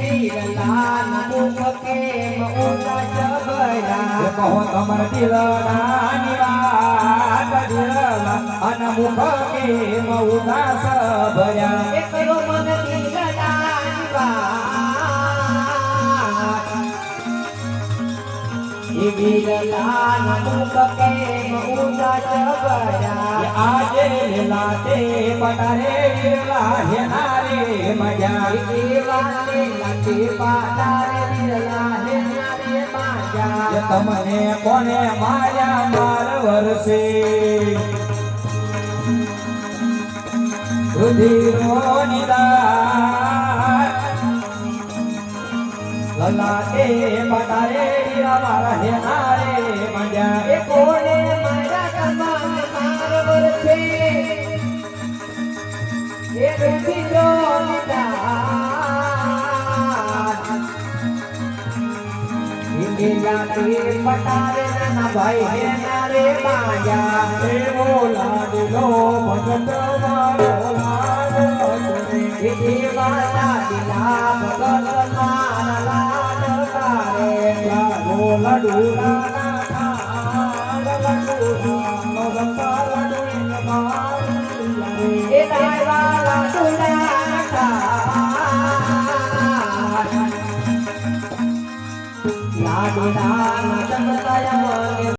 વીરલાલ મુખ કેમ ઊંચા જબરા કહો તમાર દિલના નિવાત દિલના અન મુખ કેમ ઉદાસ ભર્યા એ કયો મન દિલના નિવાત એ વીરલાલ મુખ કેમ ઊંચા જબરા આજે લાતે પટારે વિરલા હેનારે મજા લાતે લાતે પાટારે વીરલા હેનારે મજા તમને કોને માર્યા માર વર્ષે રુધિરો નિદાન લલાટે પટારે વીરા મારા હેનારે મજા એ કોને મારા કમાન માર વર્ષે એ રુધિરો નિદાન લાતે પટારે નાના ભાઈ હેનારે માયા એવો લાડલો ભગત મારો લાડલો એ દેવાના દિલા ભગત મારા લાડ કારે લાડો લાડુલા એ દાયવાલા સુડા લાડુડા જગતાય